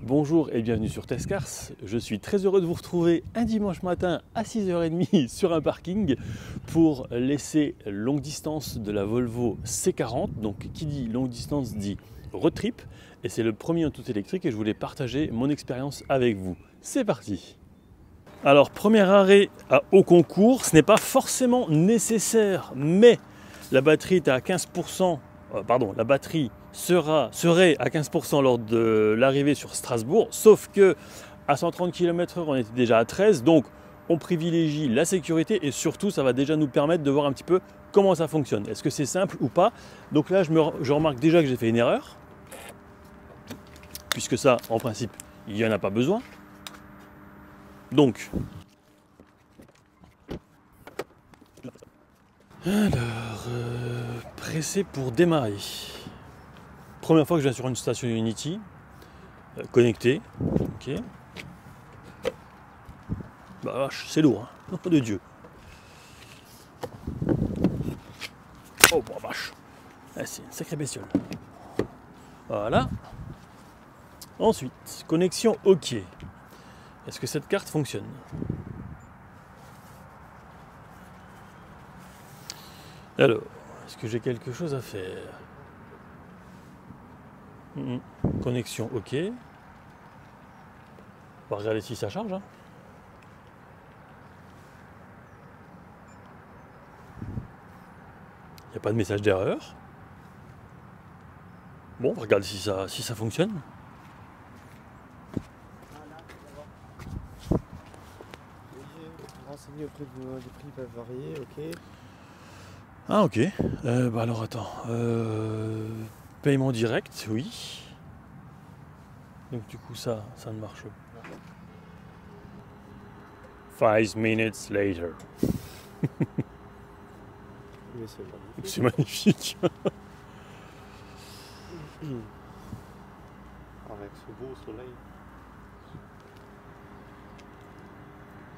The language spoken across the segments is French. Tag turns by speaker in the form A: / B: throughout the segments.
A: Bonjour et bienvenue sur Testcars. Je suis très heureux de vous retrouver un dimanche matin à 6h30 sur un parking pour l'essai longue distance de la Volvo C40. Donc qui dit longue distance dit road trip et c'est le premier en tout électrique et je voulais partager mon expérience avec vous. C'est parti. Alors premier arrêt à haut concours, ce n'est pas forcément nécessaire mais la batterie est à 15%, la batterie serait à 15% lors de l'arrivée sur Strasbourg, sauf que à 130 km/h on était déjà à 13, donc on privilégie la sécurité et surtout ça va déjà nous permettre de voir un petit peu comment ça fonctionne. Est-ce que c'est simple ou pas? Donc là je remarque déjà que j'ai fait une erreur, puisque ça en principe il n'y en a pas besoin. Donc alors pressé pour démarrer. Première fois que je viens sur une station Unity, connectée, ok. Bah vache, c'est lourd, hein, nom de Dieu. Oh bah vache, ah, c'est une sacrée bestiole. Voilà. Ensuite, connexion OK. Est-ce que cette carte fonctionne? Alors, est-ce que j'ai quelque chose à faire? Connexion OK. On va regarder si ça charge. Hein. Il n'y a pas de message d'erreur. Bon, on va regarder si ça fonctionne.
B: Renseigner auprès de vos prix peuvent varier, ok.
A: Ah ok. Bah alors attends. Paiement direct, oui. Donc du coup ça ne marche pas. 5 minutes later.
B: Mais c'est magnifique.
A: C'est magnifique.
B: Avec ce beau soleil.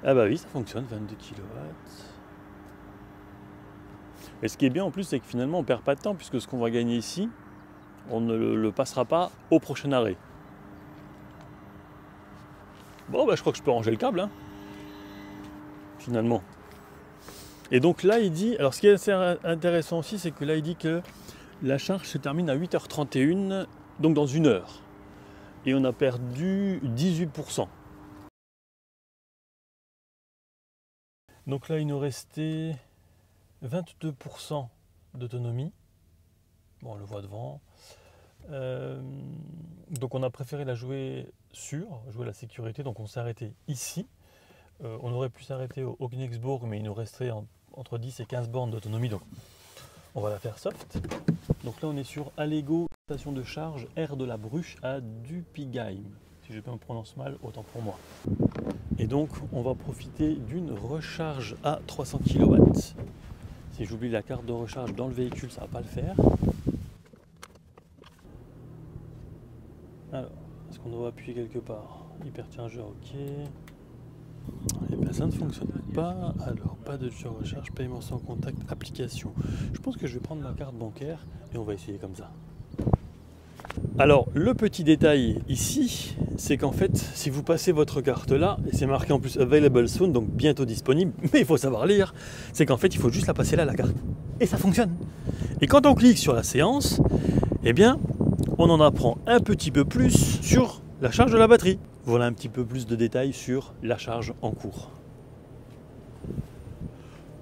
A: Ah bah oui, ça fonctionne, 22 kW. Et ce qui est bien en plus, c'est que finalement on perd pas de temps, puisque ce qu'on va gagner ici, on ne le passera pas au prochain arrêt. Bon bah je crois que je peux ranger le câble, hein, finalement. Et donc là il dit, alors ce qui est assez intéressant aussi, c'est que là il dit que la charge se termine à 8h31, donc dans une heure. Et on a perdu 18%. Donc là il nous restait 22% d'autonomie. Bon, on le voit devant. Donc on a préféré la jouer la sécurité, donc on s'est arrêté ici. On aurait pu s'arrêter au Königsbourg, mais il nous resterait entre 10 et 15 bornes d'autonomie, donc on va la faire soft. Donc là on est sur Allego, station de charge Air de la Bruche à Dupigheim. Si je ne me prononce mal, autant pour moi. Et donc on va profiter d'une recharge à 300 kW. Si j'oublie la carte de recharge dans le véhicule, ça ne va pas le faire. Alors, est-ce qu'on doit appuyer quelque part? Hyperchargeur, ok. Et bien ça ne fonctionne pas. Alors, pas de recharge, paiement sans contact, application. Je pense que je vais prendre ma carte bancaire et on va essayer comme ça. Alors, le petit détail ici, c'est qu'en fait, si vous passez votre carte là, et c'est marqué en plus Available Soon, donc bientôt disponible, mais il faut savoir lire, c'est qu'en fait, il faut juste la passer là, la carte. Et ça fonctionne. Et quand on clique sur la séance, eh bien, on en apprend un petit peu plus sur la charge de la batterie. Voilà un petit peu plus de détails sur la charge en cours.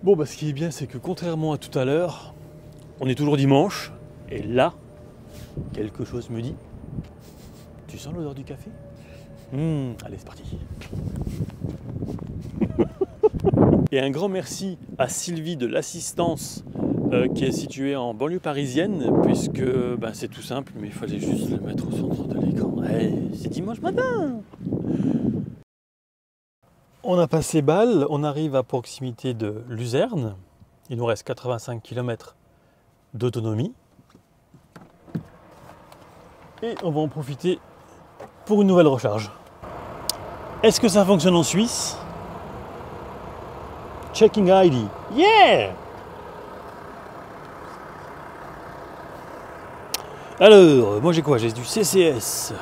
A: Bon, bah, ce qui est bien, c'est que contrairement à tout à l'heure, on est toujours dimanche, et là, quelque chose me dit. Tu sens l'odeur du café? Allez, c'est parti. Et un grand merci à Sylvie de l'assistance qui est située en banlieue parisienne, puisque c'est tout simple, mais il fallait juste le mettre au centre de l'écran. Hey, c'est dimanche matin. On a passé Bâle, on arrive à proximité de Luzerne. Il nous reste 85 km d'autonomie. Et on va en profiter pour une nouvelle recharge. Est-ce que ça fonctionne en Suisse? Checking ID. Yeah! Alors, moi j'ai quoi? J'ai du CCS.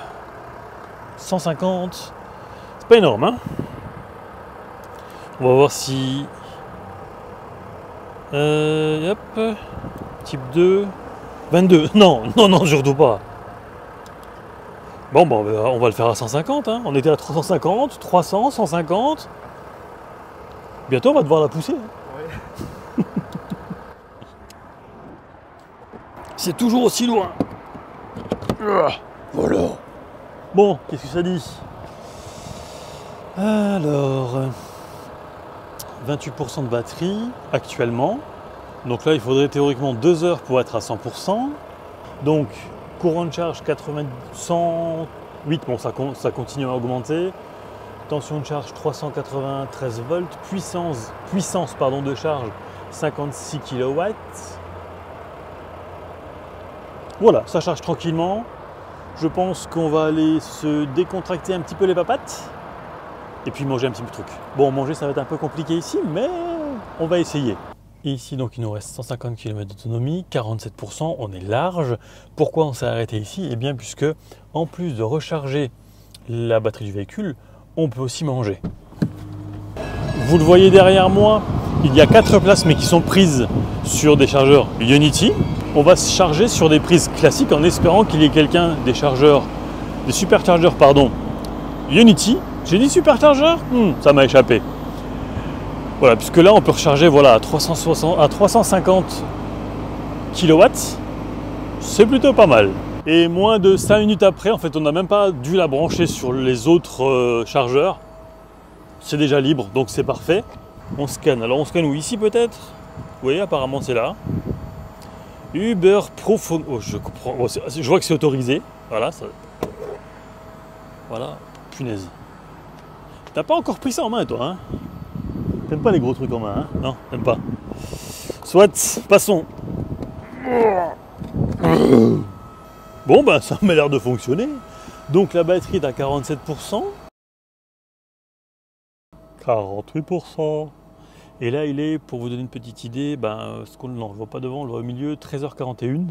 A: 150, c'est pas énorme, hein. On va voir si... hop, type 2, 22, non, surtout pas. Bon, on va le faire à 150, hein. On était à 350, 300, 150. Bientôt, on va devoir la pousser. Hein.
B: Ouais.
A: C'est toujours aussi loin. Voilà. Bon, qu'est-ce que ça dit? Alors, 28% de batterie actuellement. Donc là, il faudrait théoriquement 2 heures pour être à 100%. Donc, courant de charge 108, bon, ça continue à augmenter. Tension de charge 393 volts. Puissance de charge 56 kW. Voilà, ça charge tranquillement. Je pense qu'on va aller se décontracter un petit peu les papates et puis manger un petit peu de truc. Bon, manger ça va être un peu compliqué ici, mais on va essayer. Et ici, donc, il nous reste 150 km d'autonomie, 47%, on est large. Pourquoi on s'est arrêté ici? Eh bien, puisque en plus de recharger la batterie du véhicule, on peut aussi manger. Vous le voyez derrière moi, il y a 4 places mais qui sont prises sur des chargeurs Ionity. On va se charger sur des prises classiques en espérant qu'il y ait quelqu'un des superchargeurs Ionity. J'ai dit superchargeur, ça m'a échappé. Voilà, puisque là on peut recharger à 350 kW. C'est plutôt pas mal. Et moins de 5 minutes après, en fait, on n'a même pas dû la brancher sur les autres chargeurs. C'est déjà libre, donc c'est parfait. On scanne. Alors on scanne où? Ici peut-être? Oui, apparemment c'est là. Uber Profond. Oh, je comprends. Oh, je vois que c'est autorisé. Voilà. Voilà. Punaise. T'as pas encore pris ça en main, toi, hein? T'aimes pas les gros trucs en main, hein? Non, t'aimes pas. Soit, passons. Bon, ben ça m'a l'air de fonctionner. Donc la batterie est à 47%. 48%. Et là, il est, pour vous donner une petite idée, non, je ne le vois pas devant, on le voit au milieu, 13h41.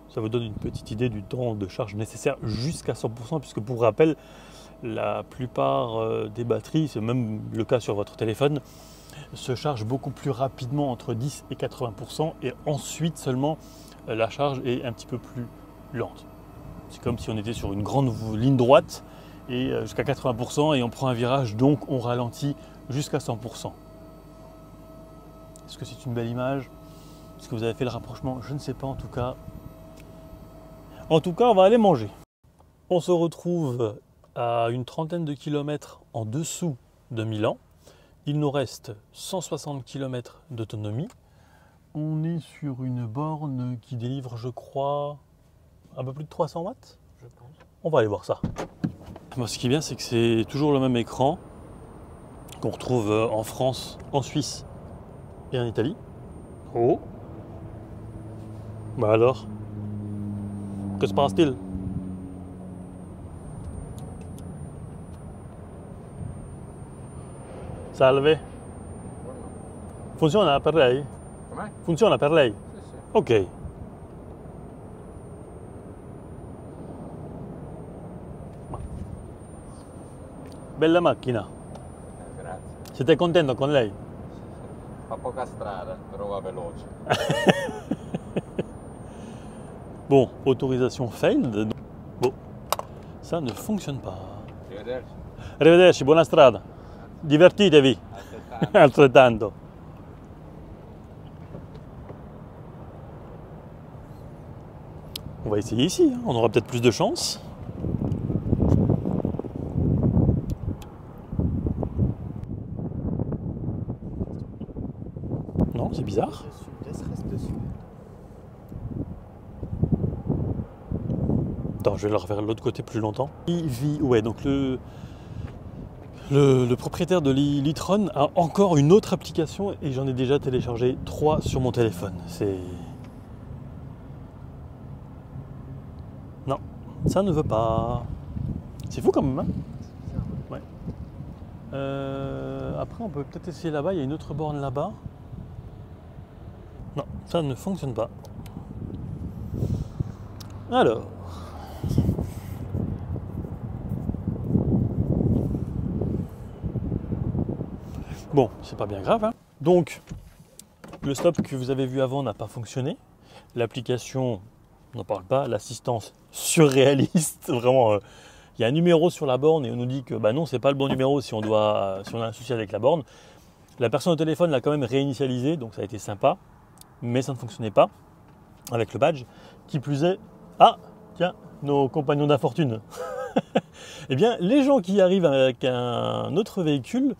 A: Ça vous donne une petite idée du temps de charge nécessaire jusqu'à 100%, puisque pour rappel, la plupart des batteries, c'est même le cas sur votre téléphone, se chargent beaucoup plus rapidement entre 10 et 80%, et ensuite seulement la charge est un petit peu plus lente. C'est comme si on était sur une grande ligne droite, et jusqu'à 80%, et on prend un virage, donc on ralentit jusqu'à 100%. Est-ce que c'est une belle image? Est-ce que vous avez fait le rapprochement? Je ne sais pas en tout cas. En tout cas, on va aller manger. On se retrouve à une trentaine de kilomètres en dessous de Milan. Il nous reste 160 km d'autonomie. On est sur une borne qui délivre, je crois, un peu plus de 300 watts.
B: Je pense.
A: On va aller voir ça. Moi, ce qui est bien, c'est que c'est toujours le même écran qu'on retrouve en France, en Suisse et en Italie. Oh! Bah alors? Que se passe-t-il? Salve. Funziona per lei?
B: Com'è?
A: Funziona per lei?
B: Sì, sì.
A: Ok. Bella macchina.
B: Grazie.
A: Siete contento con lei?
B: Fa poca strada, però va veloce.
A: Bon, autorisation failed. Bon, ça ne fonctionne pas.
B: Arrivederci.
A: Arrivederci, buona strada. Divertitevi.
B: Altrettanto.
A: Altrettanto. On va essayer ici, hein. On aura peut-être plus de chance. Non, c'est bizarre.
B: Le sud-est reste dessus.
A: Attends, je vais le refaire de l'autre côté plus longtemps. Ouais, donc le propriétaire de l'e-tron a encore une autre application et j'en ai déjà téléchargé 3 sur mon téléphone. C'est... Non, ça ne veut pas. C'est fou quand même, hein? Ouais. Après, on peut peut-être essayer là-bas. Il y a une autre borne là-bas. Non, ça ne fonctionne pas. Alors... Bon, c'est pas bien grave, hein. Donc, le stop que vous avez vu avant n'a pas fonctionné. L'application, on n'en parle pas. L'assistance surréaliste, vraiment. Il y a un numéro sur la borne et on nous dit que bah non, c'est pas le bon numéro si on a un souci avec la borne. La personne au téléphone l'a quand même réinitialisé, donc ça a été sympa, mais ça ne fonctionnait pas avec le badge. Qui plus est, ah tiens, nos compagnons d'infortune. Eh bien, les gens qui arrivent avec un autre véhicule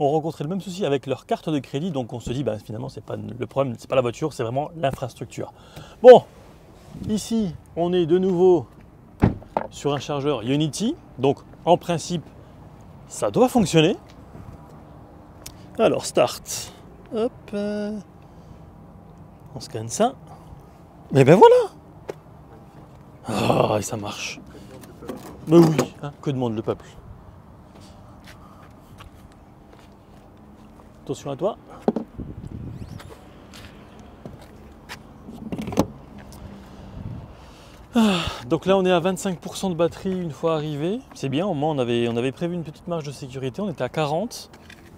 A: ont rencontré le même souci avec leur carte de crédit, donc on se dit bah, finalement c'est pas le problème, c'est pas la voiture, c'est vraiment l'infrastructure. Bon, ici on est de nouveau sur un chargeur Ionity, donc en principe ça doit fonctionner. Alors start, hop, on scanne ça, et ben voilà. Ah, et ça marche. Mais oui, hein, que demande le peuple. Attention à toi. Donc là on est à 25% de batterie une fois arrivé. C'est bien, au moins on avait prévu une petite marge de sécurité, on était à 40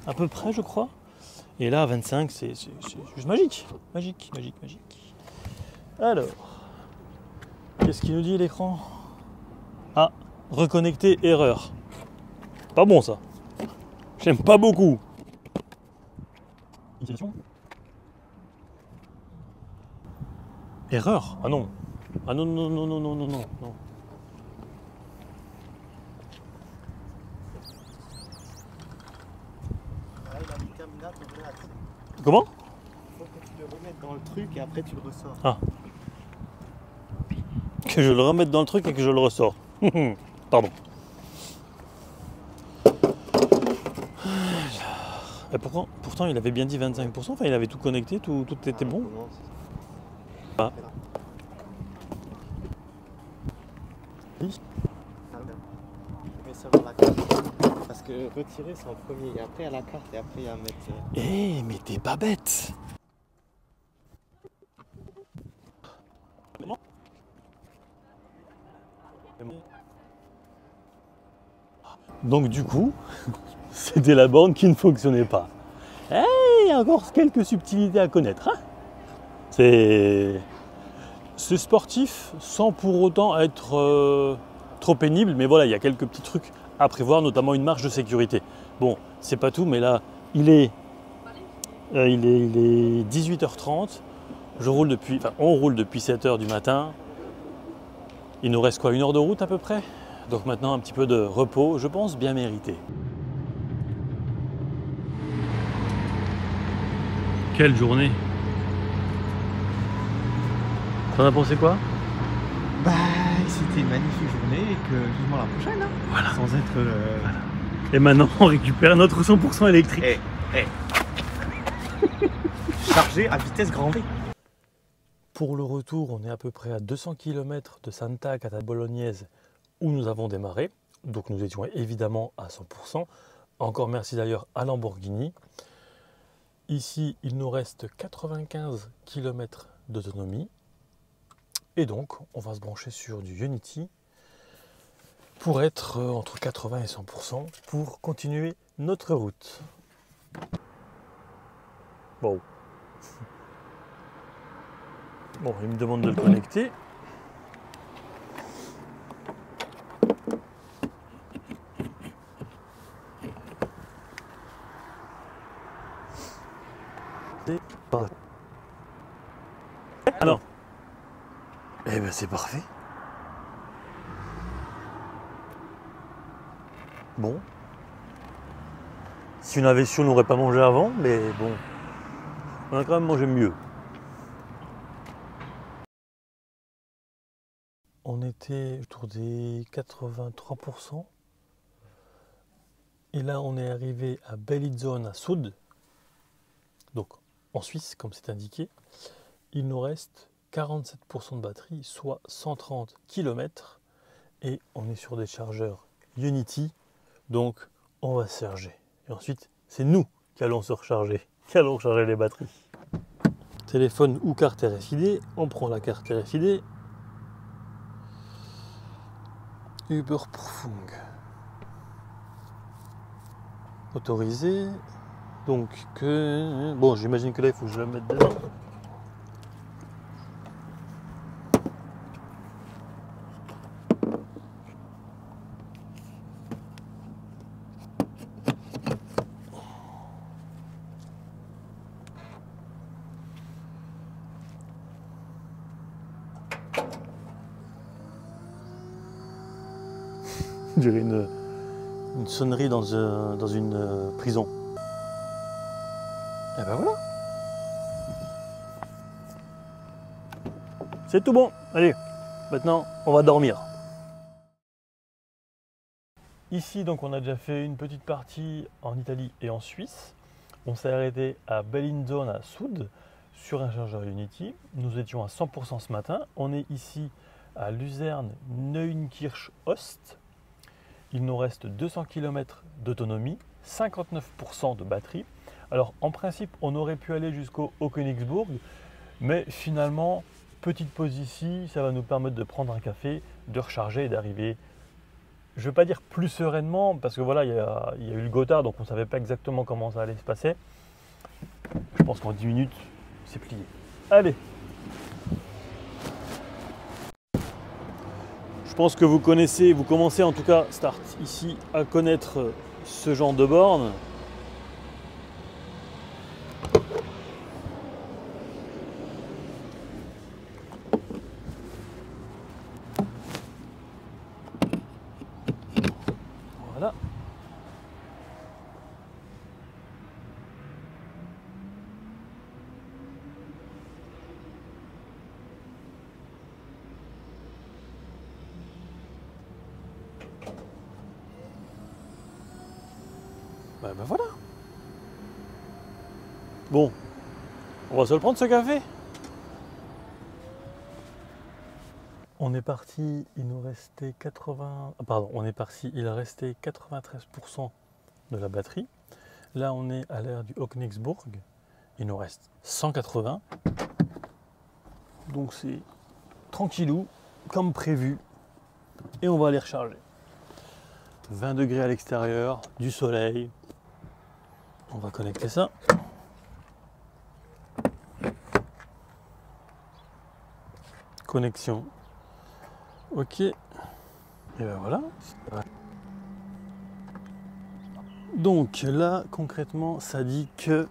A: à peu près je crois. Et là à 25 c'est juste magique. Magique, magique, magique. Alors, qu'est-ce qu'il nous dit l'écran? Ah, reconnecter, erreur. Pas bon ça. J'aime pas beaucoup. Erreur? Ah non. Ah non, non, non, non, non, non, non, non. Comment?
C: Faut que tu le remettes dans le truc et après tu le ressors.
A: Ah. Que je le remette dans le truc et que je le ressors. Pardon. Et pourtant il avait bien dit 25%, enfin il avait tout connecté, tout était bon. Ah.
C: Mais ça va la carte. Parce que retirer c'est en premier et après à la carte et après à mettre.
A: Eh mais t'es pas bête. Donc du coup, c'était la borne qui ne fonctionnait pas. Eh, il y a encore quelques subtilités à connaître. Hein, c'est sportif sans pour autant être trop pénible, mais voilà, il y a quelques petits trucs à prévoir, notamment une marge de sécurité. Bon, c'est pas tout, mais là, il est 18h30. On roule depuis 7h du matin. Il nous reste quoi, 1 heure de route à peu près? Donc maintenant, un petit peu de repos, je pense, bien mérité. Quelle journée! T'en as pensé quoi?
C: Bah, c'était une magnifique journée et que vivement la prochaine. Hein.
A: Voilà.
C: Sans être.
A: Voilà. Et maintenant, on récupère notre 100% électrique.
C: Chargé à vitesse grand V.
A: Pour le retour, on est à peu près à 200 km de Santa Cata Bolognaise où nous avons démarré. Donc nous étions évidemment à 100%. Encore merci d'ailleurs à Lamborghini. Ici, il nous reste 95 km d'autonomie. Et donc, on va se brancher sur du Ionity pour être entre 80 et 100% pour continuer notre route. Bon. Bon, il me demande de le connecter. Alors, eh ben c'est parfait. Bon. Si on avait su, on n'aurait pas mangé avant, mais bon. On a quand même mangé mieux. On était autour des 83%. Et là, on est arrivé à Bellinzona Sud. Donc, en Suisse, comme c'est indiqué. Il nous reste 47% de batterie, soit 130 km. Et on est sur des chargeurs Ionity. Donc, on va se charger. Et ensuite, c'est nous qui allons se recharger, qui allons recharger les batteries. Téléphone ou carte RFID. On prend la carte RFID. Überprüfung. Autorisé. Donc, bon, j'imagine que là, il faut que je la mette dedans. On dirait une sonnerie dans une prison. Et ben voilà. C'est tout bon. Allez, maintenant on va dormir. Ici donc on a déjà fait une petite partie en Italie et en Suisse. On s'est arrêté à Bellinzona Sud sur un chargeur Ionity. Nous étions à 100% ce matin. On est ici à Luzerne Neunkirch-Ost. Il nous reste 200 km d'autonomie, 59% de batterie. Alors en principe, on aurait pu aller jusqu'au Königsbourg, mais finalement, petite pause ici, ça va nous permettre de prendre un café, de recharger et d'arriver, je ne vais pas dire plus sereinement, parce que voilà, il y a eu le Gotthard, donc on ne savait pas exactement comment ça allait se passer. Je pense qu'en 10 minutes, c'est plié. Allez! Je pense que vous commencez en tout cas, Start, ici, à connaître ce genre de borne. Voilà. Ben voilà. Bon, on va se le prendre ce café. On est parti, il nous restait 80. Pardon, on est parti, il a resté 93% de la batterie. Là, on est à l'ère du Königsbourg. Il nous reste 180. Donc c'est tranquillou, comme prévu. Et on va aller recharger. 20 degrés à l'extérieur, du soleil. On va connecter ça. Connexion. Ok. Et ben voilà. Donc là, concrètement, ça dit que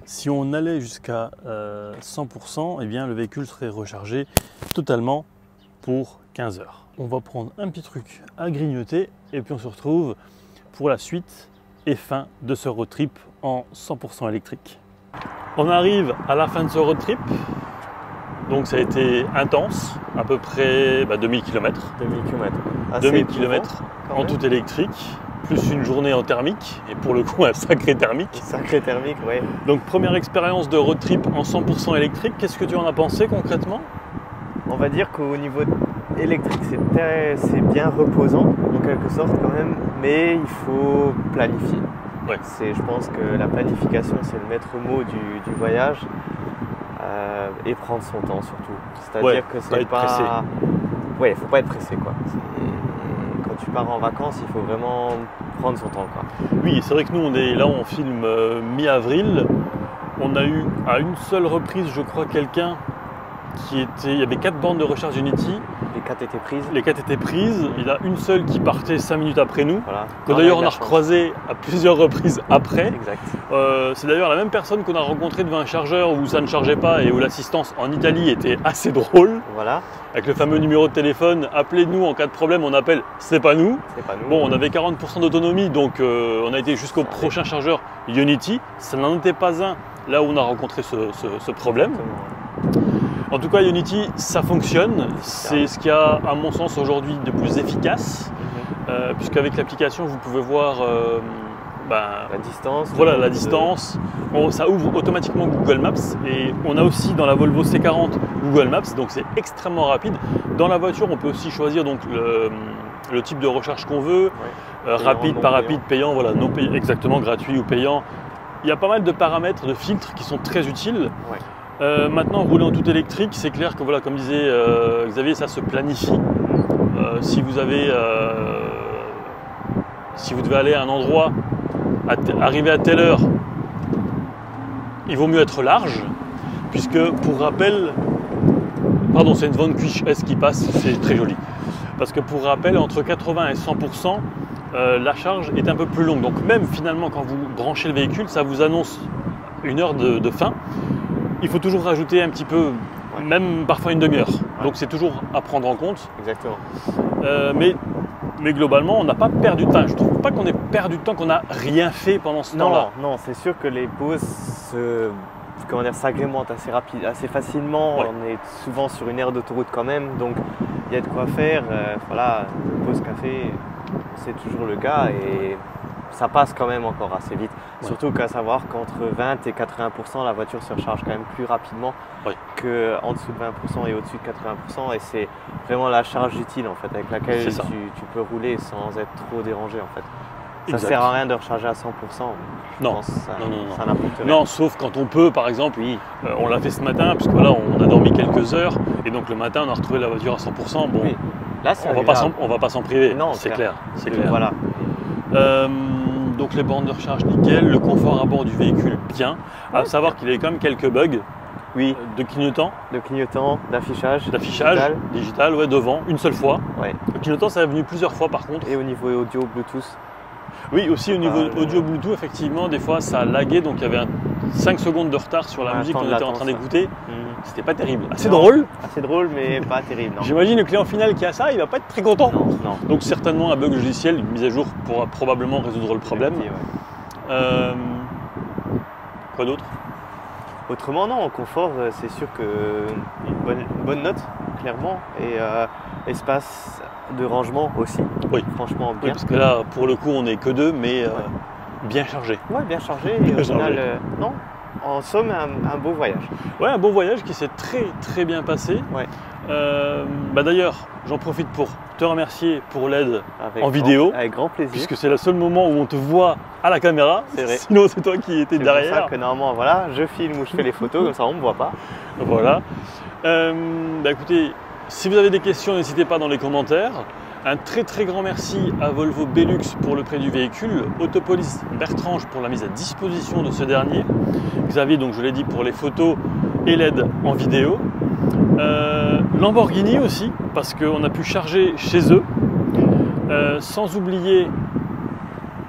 A: si on allait jusqu'à 100%, eh bien, le véhicule serait rechargé totalement pour 15 heures. On va prendre un petit truc à grignoter et puis on se retrouve pour la suite et fin de ce road trip en 100% électrique. On arrive à la fin de ce road trip, donc ça a été intense, à peu près 2000 km.
C: 2000 km.
A: 2000 km en tout électrique, plus une journée en thermique, et pour le coup un sacré thermique.
C: Sacré thermique, oui.
A: Donc première expérience de road trip en 100% électrique, qu'est-ce que tu en as pensé concrètement?
C: On va dire qu'au niveau électrique, c'est bien reposant, en quelque sorte quand même, mais il faut planifier.
A: Ouais.
C: Je pense que la planification, c'est le maître mot du voyage, et prendre son temps surtout. C'est-à-dire que c'est pas...
A: pressé.
C: Ouais, il faut pas être pressé, quoi. Quand tu pars en vacances, il faut vraiment prendre son temps, quoi.
A: Oui, c'est vrai que nous, on filme mi-avril. On a eu à une seule reprise, je crois, quelqu'un il y avait 4 bornes de recharge Ionity.
C: Les 4 étaient prises.
A: Les 4 étaient prises. Il y en a une seule qui partait 5 minutes après nous.
C: Voilà.
A: Que d'ailleurs on a recroisé à plusieurs reprises après.
C: Exact.
A: C'est d'ailleurs la même personne qu'on a rencontrée devant un chargeur où ça ne chargeait pas et où l'assistance en Italie était assez drôle.
C: Voilà.
A: Avec le fameux numéro de téléphone, appelez-nous en cas de problème, on appelle, c'est pas nous.
C: C'est pas nous.
A: Bon, on avait 40% d'autonomie, donc on a été jusqu'au prochain chargeur Ionity. Ça n'en était pas un là où on a rencontré ce problème.
C: Exactement.
A: En tout cas, Ionity, ça fonctionne. C'est ce qu'il y a, à mon sens, aujourd'hui de plus efficace. Puisqu'avec l'application, vous pouvez voir
C: la distance.
A: Voilà, la distance. Ça ouvre automatiquement Google Maps. Et on a aussi dans la Volvo C40 Google Maps, donc c'est extrêmement rapide. Dans la voiture, on peut aussi choisir donc, le type de recharge qu'on veut.
C: Ouais.
A: Rapide, pas rapide, payant, voilà, non payant, exactement, gratuit ou payant. Il y a pas mal de paramètres, de filtres qui sont très utiles.
C: Ouais.
A: Maintenant, rouler en tout électrique, c'est clair que voilà, comme disait Xavier, ça se planifie. Si vous devez aller à un endroit, arriver à telle heure, il vaut mieux être large, puisque pour rappel, pardon, c'est une Vanquish S qui passe, c'est très joli. Parce que pour rappel, entre 80 et 100%, la charge est un peu plus longue. Donc même finalement, quand vous branchez le véhicule, ça vous annonce une heure de fin. Il faut toujours rajouter un petit peu, même parfois une demi-heure. Donc c'est toujours à prendre en compte.
C: Exactement.
A: Mais globalement, on n'a pas perdu de temps. Je ne trouve pas qu'on ait perdu de temps, qu'on n'a rien fait pendant ce temps-là.
C: Non, c'est sûr que les pauses s'agrémentent assez facilement.
A: Ouais.
C: On est souvent sur une aire d'autoroute quand même, donc il y a de quoi faire. Voilà, pause café, c'est toujours le cas et ça passe quand même encore assez vite.
A: Ouais.
C: Surtout qu'à savoir qu'entre 20 et 80%, la voiture se recharge quand même plus rapidement
A: Ouais.
C: qu'en dessous de 20% et au-dessus de 80%. Et c'est vraiment la charge utile en fait, avec laquelle
A: C'est ça.
C: tu peux rouler sans être trop dérangé en fait. Ça
A: Exact.
C: sert à rien de recharger à 100%. Je
A: Non.
C: pense que ça
A: Non.
C: n'apporte rien.
A: Non, sauf quand on peut, par exemple.
C: Oui,
A: On l'a fait ce matin, puisque voilà, on a dormi quelques heures, et donc le matin, on a retrouvé la voiture à 100%. Bon,
C: oui. Là, c'est
A: on va pas s'en priver,
C: Non,
A: c'est
C: clair.
A: clair. C'est clair.
C: Voilà.
A: Donc les bornes de recharge nickel, le confort à bord du véhicule bien. À savoir qu'il y avait quand même quelques bugs
C: Oui,
A: de clignotant,
C: de clignotant, d'affichage.
A: d'affichage, digital, ouais, devant, une seule fois.
C: Ouais.
A: Le clignotant, ça est venu plusieurs fois par contre.
C: Et au niveau audio, Bluetooth.
A: Oui, aussi au niveau
C: le-
A: audio Bluetooth, effectivement, des fois ça laguait, donc il y avait 5 secondes de retard sur la
C: Un
A: musique
C: temps
A: qu'on
C: de
A: était en train
C: latence,
A: d'écouter.
C: Mhm.
A: C'était pas terrible. Assez
C: Non.
A: drôle.
C: Assez drôle, mais pas terrible, non.
A: J'imagine le client final qui a ça, il va pas être très content.
C: Non.
A: Donc certainement un bug logiciel, une mise à jour pourra probablement résoudre le problème.
C: Petit, ouais.
A: Quoi d'autre?
C: Autrement, non, en confort, c'est sûr que une bonne note, clairement. Et espace de rangement aussi.
A: Oui.
C: Franchement,
A: Oui,
C: bien.
A: parce que là, pour le coup, on n'est que deux, mais bien chargé.
C: Ouais, bien chargé. Et
A: Bien
C: au final,
A: chargé.
C: non, en somme, un beau voyage.
A: Ouais, un beau voyage qui s'est très très bien passé.
C: Ouais.
A: D'ailleurs, j'en profite pour te remercier pour l'aide
C: Avec
A: En
C: grand-
A: vidéo,
C: Avec grand plaisir.
A: puisque c'est le seul moment où on te voit à la caméra.
C: C'est vrai.
A: Sinon, c'est toi qui étais
C: C'est pour ça
A: derrière.
C: que normalement, voilà, je filme ou je fais les photos, comme ça on ne me voit pas.
A: Voilà. Écoutez, si vous avez des questions, n'hésitez pas dans les commentaires. Un très très grand merci à Volvo Belux pour le prêt du véhicule, Autopolis Bertrange pour la mise à disposition de ce dernier, Xavier, donc je l'ai dit, pour les photos et l'aide en vidéo, Lamborghini aussi, parce qu'on a pu charger chez eux, sans oublier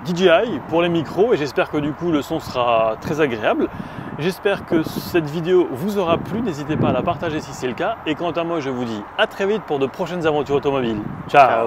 A: DJI pour les micros, et j'espère que du coup le son sera très agréable. J'espère que cette vidéo vous aura plu, n'hésitez pas à la partager si c'est le cas, et quant à moi je vous dis à très vite pour de prochaines aventures automobiles. Ciao.
C: Ciao.